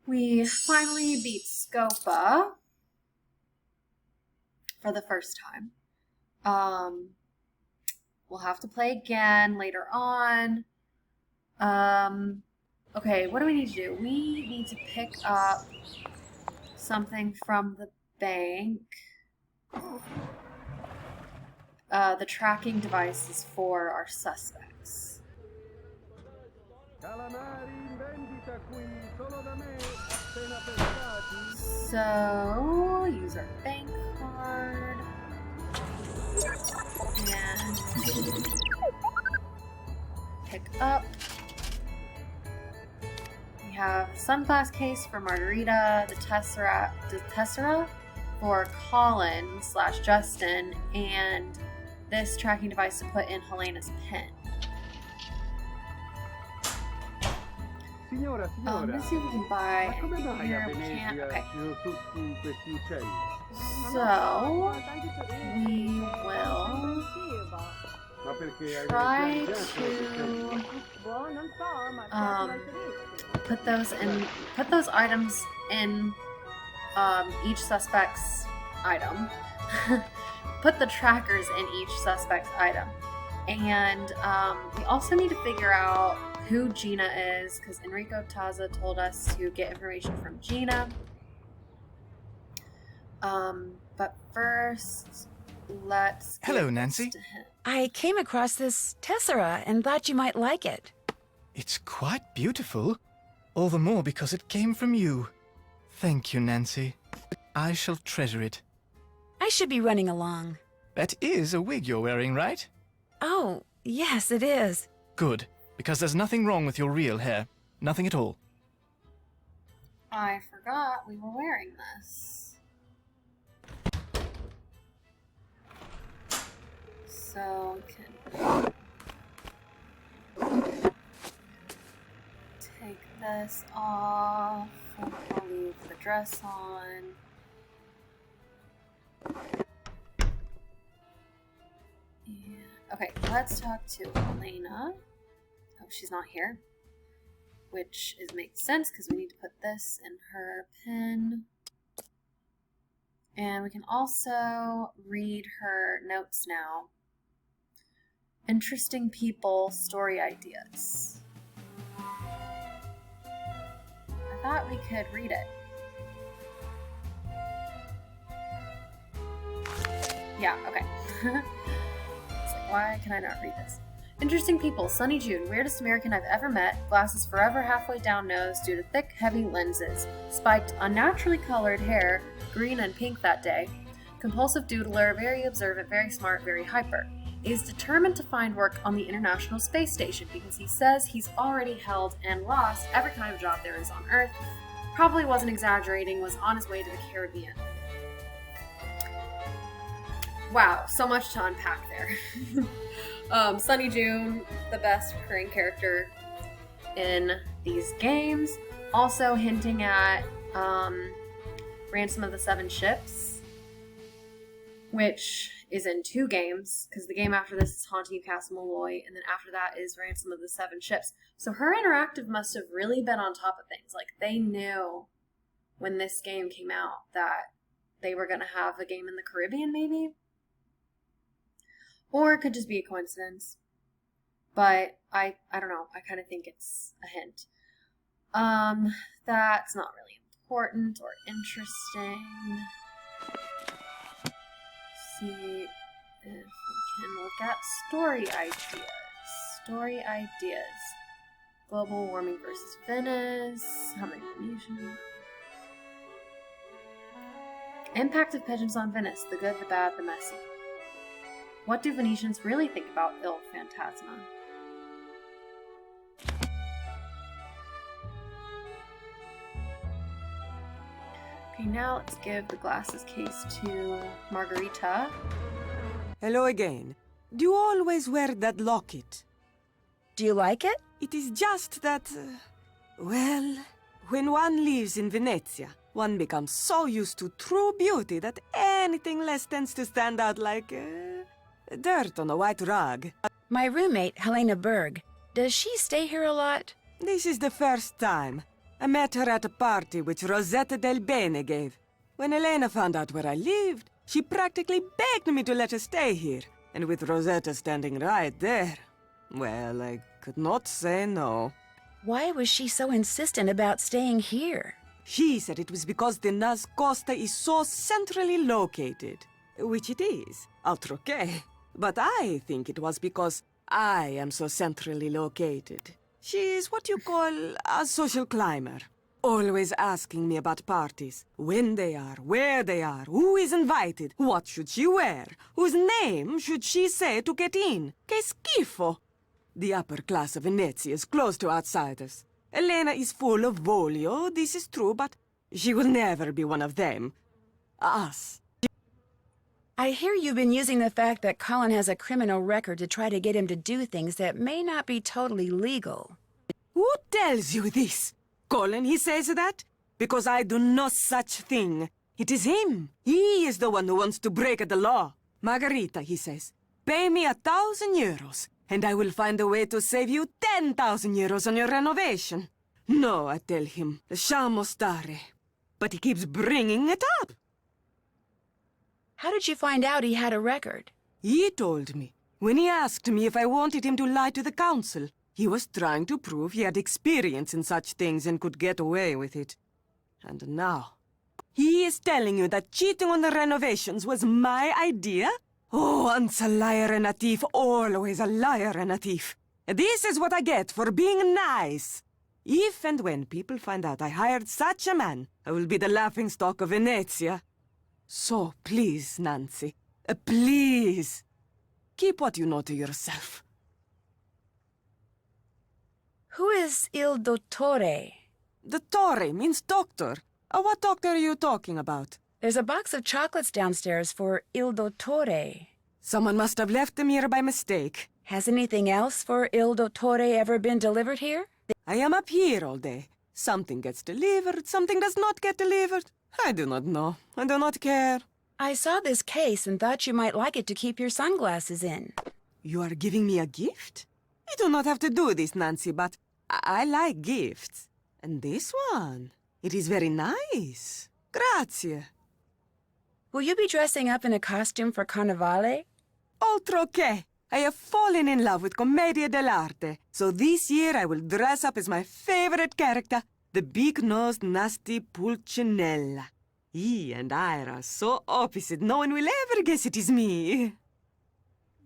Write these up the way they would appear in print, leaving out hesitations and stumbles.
We finally beat Scopa for the first time. We'll have to play again later on. Okay, what do we need to do? We need to pick up something from the bank. The tracking devices for our suspects. So, use our bank card. And pick up. We have the sunglass case for Margarita, the Tessera for Colin/Justin, and this tracking device to put in Helena's pin. Let's see if we can buy anything here. We can't. Okay. So, we will try to put those items in each suspect's item. Put the trackers in each suspect's item. And we also need to figure out who Gina is, because Enrico Taza told us to get information from Gina. But first, let's... Hello, Nancy. I came across this tessera and thought you might like it. It's quite beautiful. All the more because it came from you. Thank you, Nancy. I shall treasure it. I should be running along. That is a wig you're wearing, right? Oh, yes, it is. Good, because there's nothing wrong with your real hair. Nothing at all. I forgot we were wearing this. So, we can take this off. I'll leave the dress on. Okay, let's talk to Helena. Oh, she's not here. Which makes sense because we need to put this in her pin. And we can also read her notes now. Interesting people, story ideas. I thought we could read it. Yeah, okay. It's like, why can I not read this? Interesting people, Sunny June, weirdest American I've ever met, glasses forever halfway down nose due to thick, heavy lenses, spiked, unnaturally colored hair, green and pink that day, compulsive doodler, very observant, very smart, very hyper. He's determined to find work on the International Space Station because he says he's already held and lost every kind of job there is on Earth. Probably wasn't exaggerating, was on his way to the Caribbean. Wow, so much to unpack there. Sunny June, the best recurring character in these games. Also hinting at Ransom of the Seven Ships, which is in 2 games, because the game after this is Haunting of Castle Malloy, and then after that is Ransom of the Seven Ships. So her interactive must have really been on top of things. Like, they knew when this game came out that they were going to have a game in the Caribbean, maybe? Or it could just be a coincidence. But I don't know. I kind of think it's a hint. That's not really important or interesting. See if we can look at story ideas. Story ideas. Global warming versus Venice. How many Venetians? Impact of pigeons on Venice. The good, the bad, the messy. What do Venetians really think about Il Fantasma? Okay, now let's give the glasses case to Margarita. Hello again. Do you always wear that locket? Do you like it? It is just that, well, when one lives in Venezia, one becomes so used to true beauty that anything less tends to stand out like dirt on a white rug. My roommate, Helena Berg, does she stay here a lot? This is the first time. I met her at a party which Rosetta del Bene gave. When Elena found out where I lived, she practically begged me to let her stay here. And with Rosetta standing right there, well, I could not say no. Why was she so insistent about staying here? She said it was because the Nas Costa is so centrally located. Which it is, altro che. But I think it was because I am so centrally located. She's what you call a social climber. Always asking me about parties. When they are, where they are, who is invited, what should she wear, whose name should she say to get in. Che schifo! The upper class of Venezia is closed to outsiders. Elena is full of voglio, this is true, but she will never be one of them. Us. I hear you've been using the fact that Colin has a criminal record to try to get him to do things that may not be totally legal. Who tells you this? Colin, he says that? Because I do no such thing. It is him. He is the one who wants to break the law. Margarita, he says, pay me 1,000 euros, and I will find a way to save you 10,000 euros on your renovation. No, I tell him, lasciamo stare. But he keeps bringing it up. How did you find out he had a record? He told me. When he asked me if I wanted him to lie to the council, he was trying to prove he had experience in such things and could get away with it. And now, he is telling you that cheating on the renovations was my idea? Oh, once a liar and a thief, always a liar and a thief. This is what I get for being nice. If and when people find out I hired such a man, I will be the laughingstock of Venezia. So, please, Nancy, please, keep what you know to yourself. Who is Il Dottore? Dottore means doctor. What doctor are you talking about? There's a box of chocolates downstairs for Il Dottore. Someone must have left them here by mistake. Has anything else for Il Dottore ever been delivered here? I am up here all day. Something gets delivered, something does not get delivered. I do not know. I do not care. I saw this case and thought you might like it to keep your sunglasses in. You are giving me a gift? You do not have to do this, Nancy, but I like gifts. And this one, it is very nice. Grazie. Will you be dressing up in a costume for Carnevale? Altro che! I have fallen in love with Commedia dell'arte. So this year I will dress up as my favorite character, the big-nosed, nasty Pulcinella. He and I are so opposite, no one will ever guess it is me.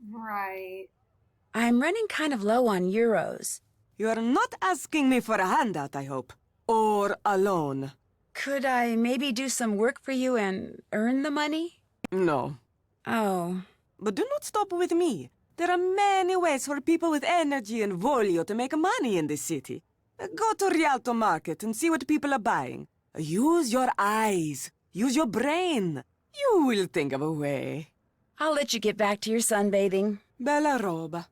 Right. I'm running kind of low on euros. You are not asking me for a handout, I hope. Or a loan. Could I maybe do some work for you and earn the money? No. Oh. But do not stop with me. There are many ways for people with energy and voglio to make money in this city. Go to Rialto Market and see what people are buying. Use your eyes. Use your brain. You will think of a way. I'll let you get back to your sunbathing. Bella roba.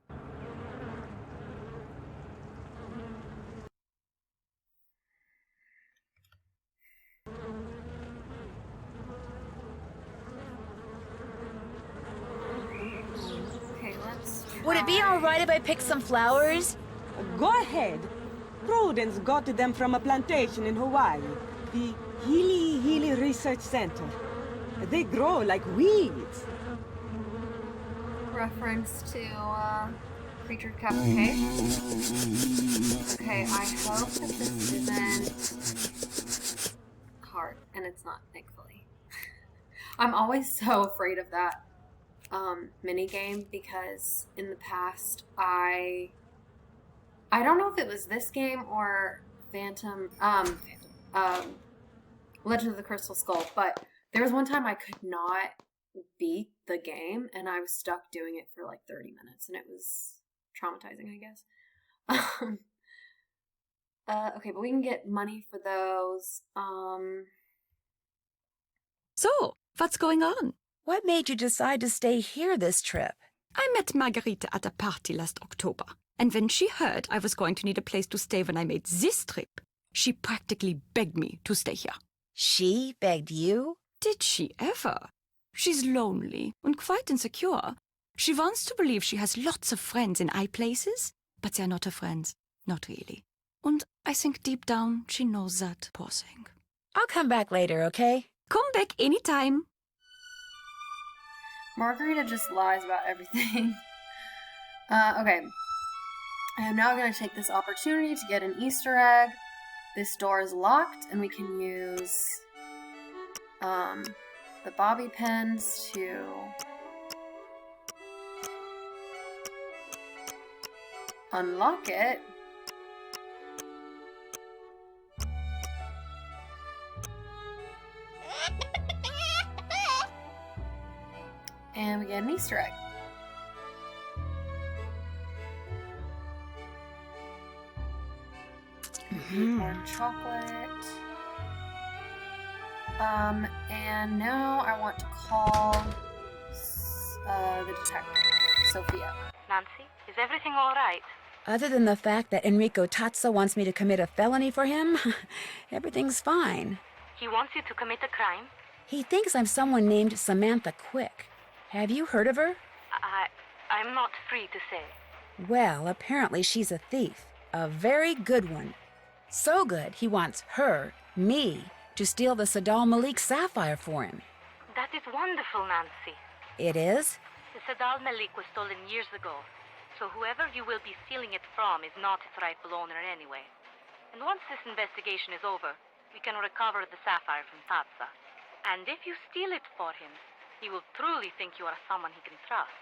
Okay, let's try. Would it be all right if I picked some flowers? Go ahead. Prudence got them from a plantation in Hawaii. The Hili Research Center. They grow like weeds. Reference to Creature Cup. Okay. Okay, I hope that this isn't hard, and it's not, thankfully. I'm always so afraid of that mini game because in the past I don't know if it was this game or Legend of the Crystal Skull, but there was one time I could not beat the game and I was stuck doing it for like 30 minutes and it was traumatizing, I guess. Okay, but we can get money for those. So, what's going on? What made you decide to stay here this trip? I met Margarita at a party last October, and when she heard I was going to need a place to stay when I made this trip, she practically begged me to stay here. She begged you? Did she ever? She's lonely and quite insecure. She wants to believe she has lots of friends in high places, but they're not her friends. Not really. And I think deep down she knows that, poor thing. I'll come back later, okay? Come back anytime. Margarita just lies about everything. Okay. I am now going to take this opportunity to get an Easter egg. This door is locked, and we can use the bobby pins to unlock it. And we get an Easter egg. More chocolate. And now I want to call the detective, Sophia. Nancy, is everything all right? Other than the fact that Enrico Tazza wants me to commit a felony for him, everything's fine. He wants you to commit a crime? He thinks I'm someone named Samantha Quick. Have you heard of her? I'm not free to say. Well, apparently she's a thief. A very good one. So good, he wants her, me, to steal the Sadal Malik sapphire for him. That is wonderful, Nancy. It is? The Sadal Malik was stolen years ago, so whoever you will be stealing it from is not its rightful owner anyway. And once this investigation is over, we can recover the sapphire from Tazza. And if you steal it for him, he will truly think you are someone he can trust.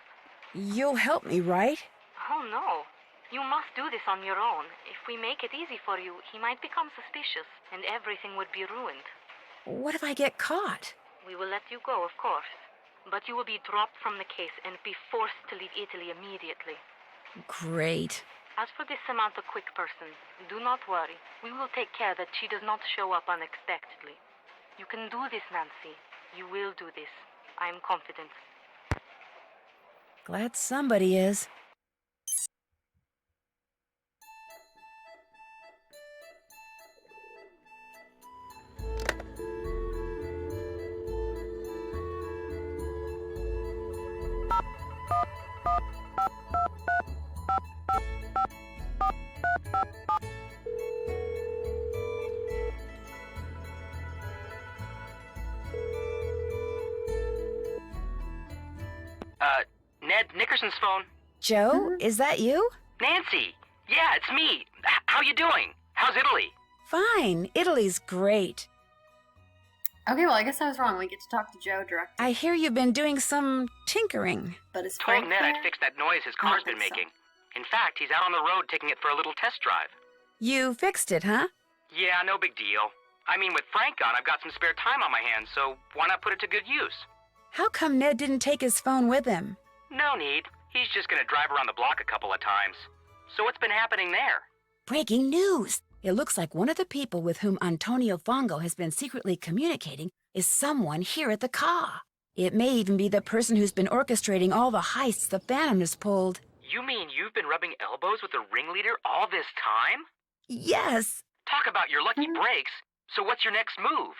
You'll help me, right? Oh, no. You must do this on your own. If we make it easy for you, he might become suspicious, and everything would be ruined. What if I get caught? We will let you go, of course. But you will be dropped from the case and be forced to leave Italy immediately. Great. As for this Samantha Quick person, do not worry. We will take care that she does not show up unexpectedly. You can do this, Nancy. You will do this. I am confident. Glad somebody is. Ned, Nickerson's phone. Joe, is that you? Nancy! Yeah, it's me. How you doing? How's Italy? Fine. Italy's great. Okay, well, I guess I was wrong. We get to talk to Joe directly. I hear you've been doing some tinkering. But is Told Frank Ned there? I'd fix that noise his I don't car's been think so. making. In fact, he's out on the road taking it for a little test drive. You fixed it, huh? Yeah, no big deal. I mean, with Frank gone, I've got some spare time on my hands, so why not put it to good use? How come Ned didn't take his phone with him? No need. He's just gonna drive around the block a couple of times. So what's been happening there? Breaking news! It looks like one of the people with whom Antonio Fongo has been secretly communicating is someone here at the car. It may even be the person who's been orchestrating all the heists the Phantom has pulled. You mean you've been rubbing elbows with the ringleader all this time? Yes! Talk about your lucky breaks. So what's your next move?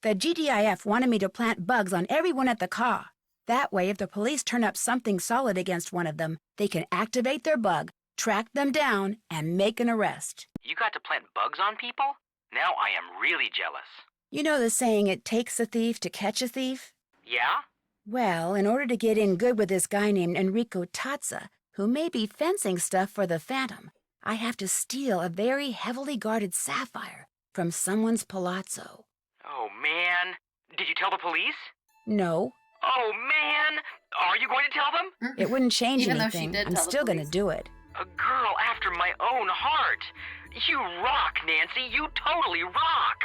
The GDIF wanted me to plant bugs on everyone at the car. That way, if the police turn up something solid against one of them, they can activate their bug, track them down, and make an arrest. You got to plant bugs on people? Now I am really jealous. You know the saying, it takes a thief to catch a thief? Yeah? Well, in order to get in good with this guy named Enrico Tazza, who may be fencing stuff for the Phantom, I have to steal a very heavily guarded sapphire from someone's palazzo. Oh, man. Did you tell the police? No, Oh, man. Are you going to tell them? it wouldn't change Even though she anything. did I'm tell the still going to police. do it. A girl after my own heart. You rock, Nancy. You totally rock.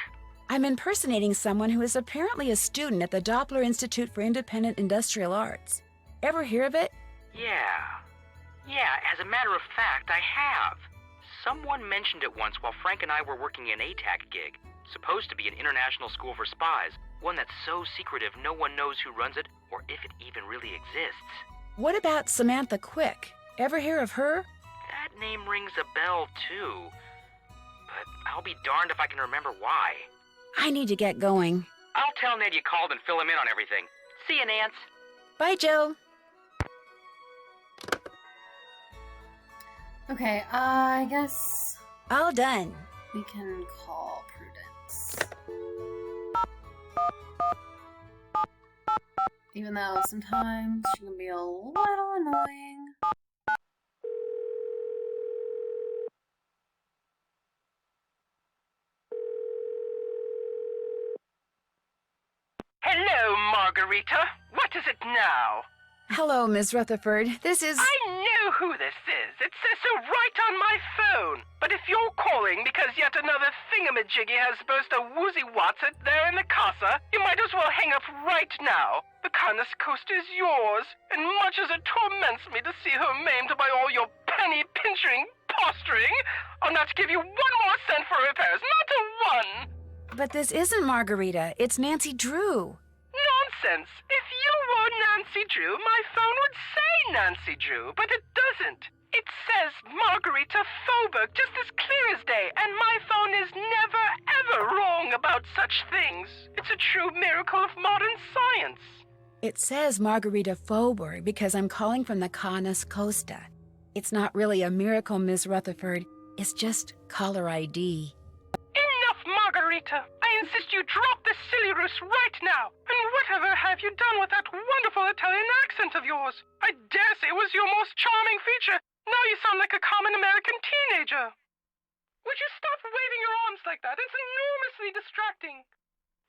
I'm impersonating someone who is apparently a student at the Doppler Institute for Independent Industrial Arts. Ever hear of it? Yeah. Yeah, as a matter of fact, I have. Someone mentioned it once while Frank and I were working an ATAC gig. Supposed to be an international school for spies. One that's so secretive no one knows who runs it or if it even really exists. What about Samantha Quick? Ever hear of her? That name rings a bell, too. But I'll be darned if I can remember why. I need to get going. I'll tell Ned you called and fill him in on everything. See you, Nance. Bye, Joe. Okay, I guess All done. We can call Prudence. Even though sometimes she can be a little annoying. Hello, Margarita. What is it now? Hello, Miss Rutherford. This is... I know who this is. It says so right on my phone. But if you're calling because yet another thingamajiggy has supposed to woozy-wats it there in the casa, you might as well hang up right now. The Canis Coast is yours, and much as it torments me to see her maimed by all your penny-pinching posturing, I'll not give you 1 more cent for repairs, not a one! But this isn't Margarita. It's Nancy Drew. Nonsense! If you were Nancy Drew, my phone would say Nancy Drew, but it doesn't. It says Margarita Faubourg just as clear as day, and my phone is never, ever wrong about such things. It's a true miracle of modern science. It says Margarita Faubourg because I'm calling from the Canis Costa. It's not really a miracle, Miss Rutherford. It's just caller ID. Enough, Margarita! I insist you drop this silly ruse right now! And whatever have you done with that wonderful Italian accent of yours? I dare say it was your most charming feature. Now you sound like a common American teenager. Would you stop waving your arms like that? It's enormously distracting.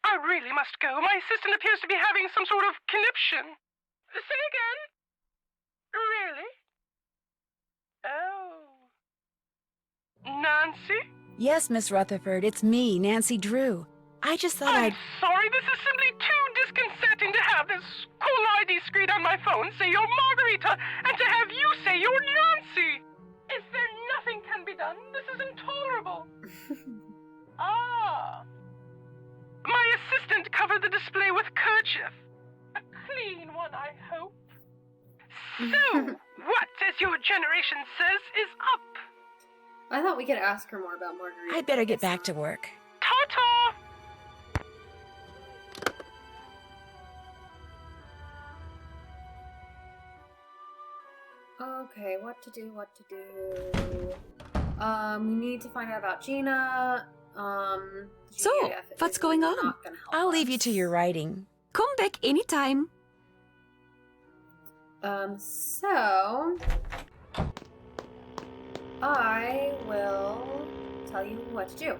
I really must go. My assistant appears to be having some sort of conniption. Say again? Really? Oh. Nancy? Yes, Miss Rutherford, it's me, Nancy Drew. I just thought I'm I'd... sorry, this is simply too disconcerting to have this caller ID screen on my phone say you're Margarita, and to have you say you're Nancy! Is there nothing can be done? This is intolerable. Ah. My assistant covered the display with kerchief. A clean one, I hope. So, what, as your generation says, is up? I thought we could ask her more about Margarita. I'd better get back to work. Ta-ta! Okay, what to do. We need to find out about Gina. So, GAF what's is going on? not gonna help I'll leave you us. to your writing. Come back anytime. So I will tell you what to do.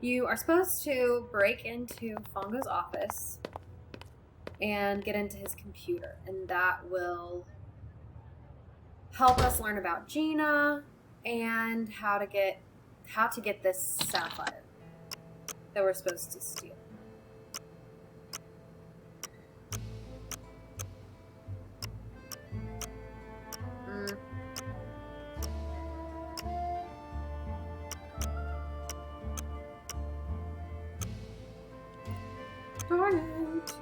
You are supposed to break into Fongo's office and get into his computer, and that will help us learn about Gina and how to get this sapphire that we're supposed to steal. Darn it.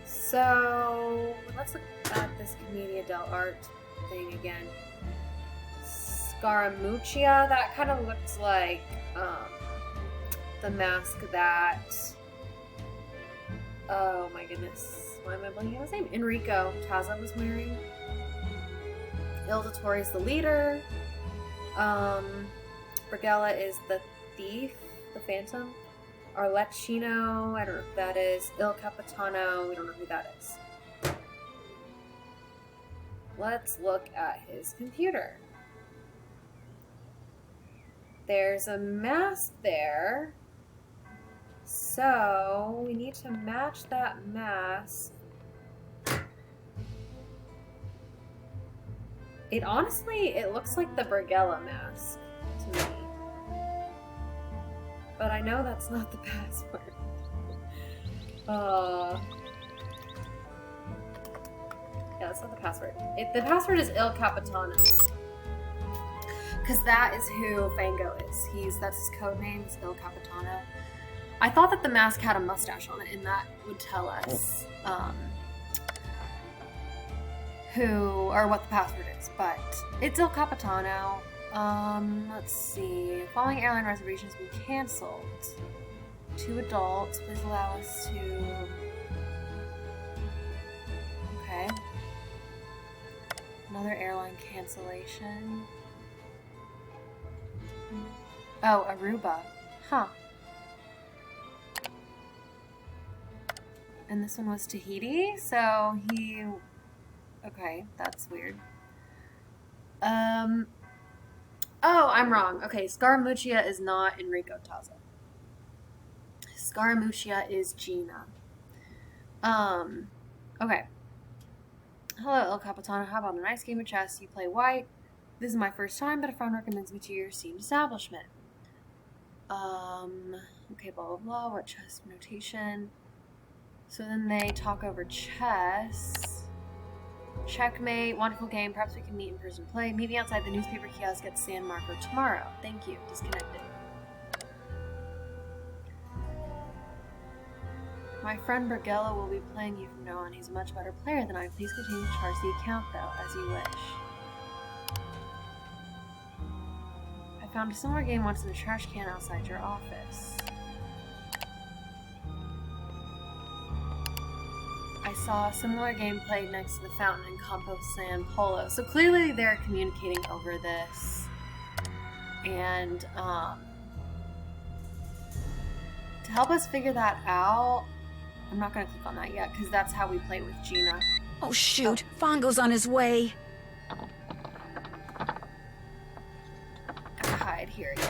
So let's look at this Commedia dell'arte thing again. Scaramuccia, that kind of looks like the mask that, oh my goodness, why am I blanking on his name? Enrico Taza was wearing. Il Dottore is the leader. Brigella is the thief, the Phantom. Arlecchino, I don't know who that is. Il Capitano, we don't know who that is. Let's look at his computer. There's a mask there. So, we need to match that mask. It looks like the Brigella mask to me. But I know that's not the password. Yeah, that's not the password. The password is Il Capitano. Because that is who Fango is. That's his code name, is Il Capitano. I thought that the mask had a mustache on it, and that would tell us who or what the password is. But it's Il Capitano. Let's see. Following airline reservations have been canceled. 2 adults. Please allow us to Another airline cancellation. Oh, Aruba. Huh. And this one was Tahiti, so he... Okay, that's weird. Oh, I'm wrong. Okay, Scaramuccia is not Enrico Tazo. Scaramuccia is Gina. Okay. Hello, El Capitano. How about a nice game of chess? You play white. This is my first time, but a friend recommends me to your esteemed establishment. Okay, blah, blah, blah. What chess notation? So then they talk over chess. Checkmate. Wonderful game. Perhaps we can meet in person play. Meet me outside the newspaper kiosk at San Marco tomorrow. Thank you. Disconnected. My friend Bergello will be playing you from now on. He's a much better player than I. Please continue to charge the account, though, as you wish. I found a similar game once in a trash can outside your office. I saw a similar game played next to the fountain in Campo San Polo. So clearly they're communicating over this. And, to help us figure that out, I'm not going to click on that yet, because that's how we play with Gina. Oh, shoot. Fongo's on his way. Gotta hide here again.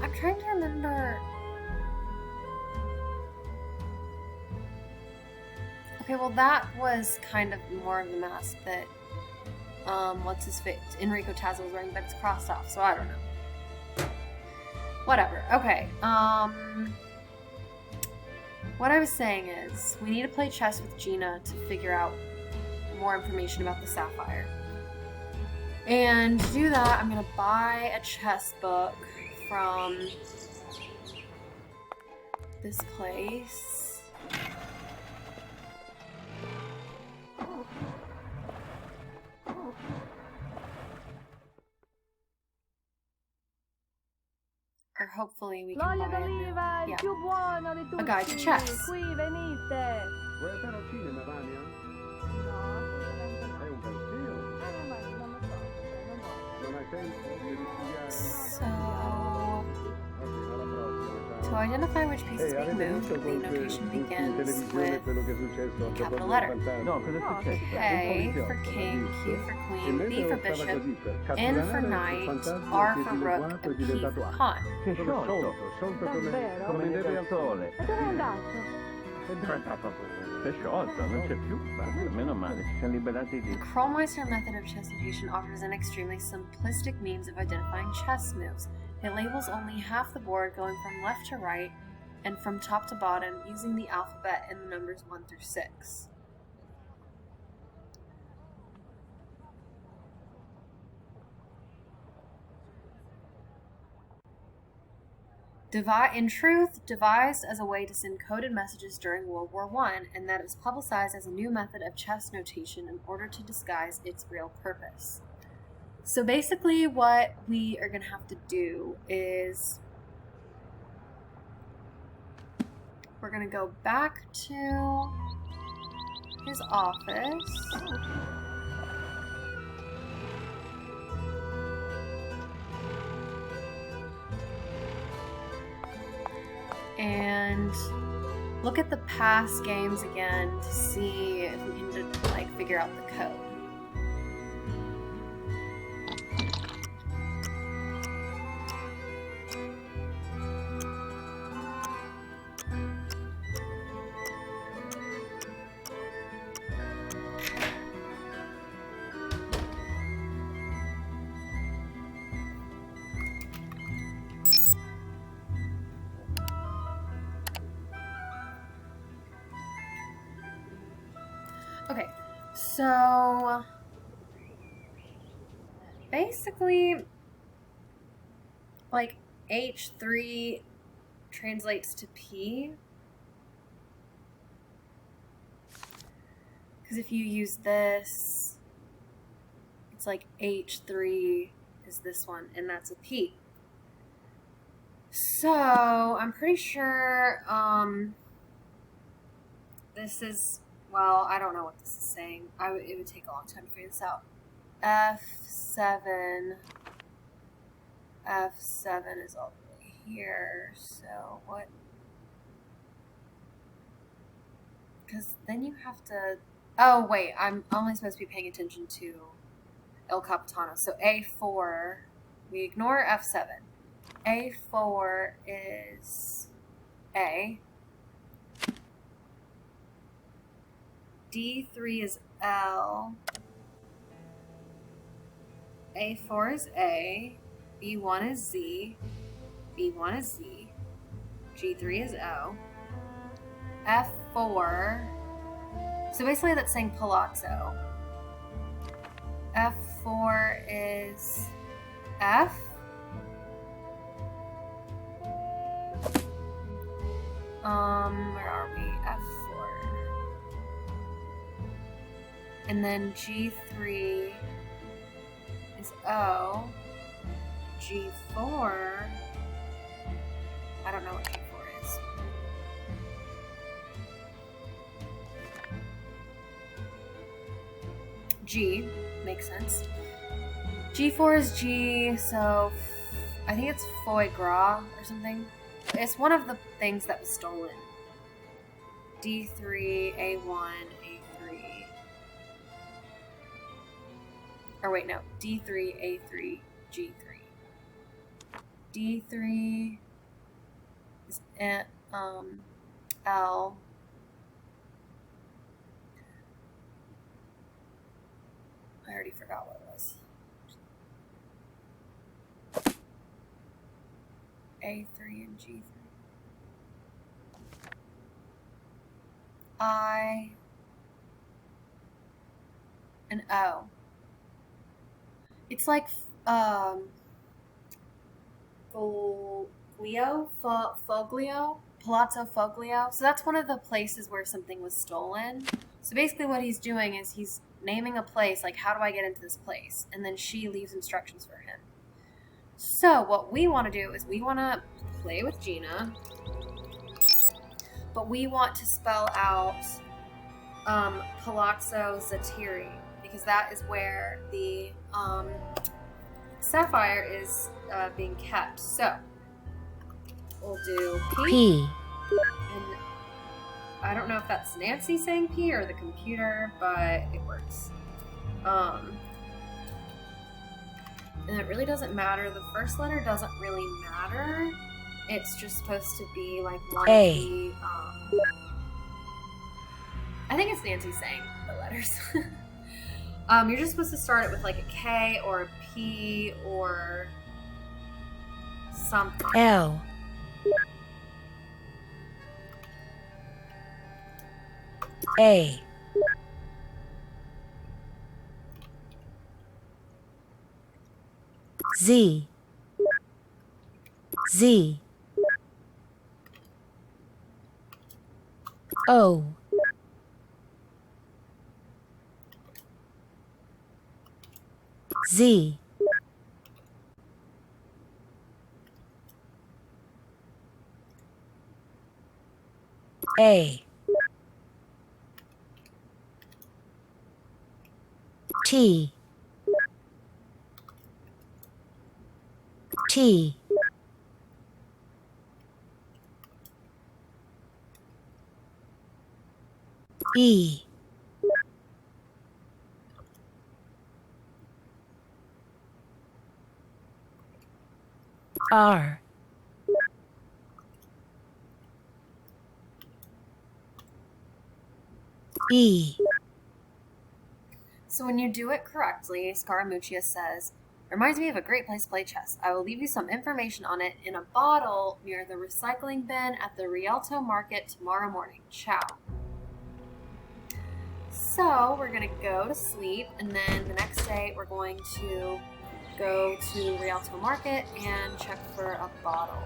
I'm trying to remember. Okay, well that was kind of more of the mask that, what's his face? Enrico Tazo was wearing, but it's crossed off, so I don't know. Whatever. Okay, what I was saying is, we need to play chess with Gina to figure out more information about the sapphire. And to do that, I'm gonna buy a chess book from this place. Or hopefully we can buy a guide to chess. Qui venite! Vuoi andare al cinema, Vania? No, assolutamente no. È un bel film. Ma non lo so, non hai tempo di studiare? To identify which pieces we move, the notation begins with a capital letter. K for king, Q for queen, B for bishop, N for knight, R for rook, and P for pawn. Che sciolto, come neve al sole. E dove è andato? È sciolto, non c'è più. Meno male, ci siamo liberati di... The Krollmeister method of chess notation offers an extremely simplistic means of identifying chess moves. It labels only half the board, going from left to right and from top to bottom, using the alphabet and the numbers 1 through 6. In truth, devised as a way to send coded messages during World War I, and that is publicized as a new method of chess notation in order to disguise its real purpose. So basically what we are going to have to do is we're going to go back to his office. And look at the past games again to see if we can figure out the code. So basically, like H3 translates to P. Because if you use this, it's like H3 is this one, and that's a P. So I'm pretty sure this is, well, I don't know what this is saying. It would take a long time to figure this out. F7 is all the way here. So what? Because then you have to. Oh wait, I'm only supposed to be paying attention to El Capitano. So A4, we ignore F7. A4 is A. D3 is L. A4 is A. B1 is Z. B1 is Z. G3 is O. F4. So basically that's saying palazzo. F4 is F. Where are we? F4. And then G3 is O. G4. I don't know what G4 is. G makes sense. G4 is G, so I think it's foie gras or something. It's one of the things that was stolen. D3, A1, A3. Or wait, no. D3, A3, G3. D3 is L. I already forgot what it was. A3 and G3. I and O. It's like Foglio, Palazzo Foglio. So that's one of the places where something was stolen. So basically what he's doing is he's naming a place, like how do I get into this place? And then she leaves instructions for him. So what we want to do is we want to play with Gina, but we want to spell out Palazzo Zatiri, because that is where the sapphire is being kept. So we'll do P. And I don't know if that's Nancy saying P or the computer, but it works. And it really doesn't matter. The first letter doesn't really matter. It's just supposed to be like one A. of the. I think it's Nancy saying the letters. You're just supposed to start it with like a K or a P or something. L. A. Z. Z. O. Z. A. T. T. E. R. E. So when you do it correctly, Scaramuccia says, reminds me of a great place to play chess. I will leave you some information on it in a bottle near the recycling bin at the Rialto Market tomorrow morning. Ciao. So tomorrow we're gonna go to sleep, and then the next day we're going to go to Rialto Market and check for a bottle.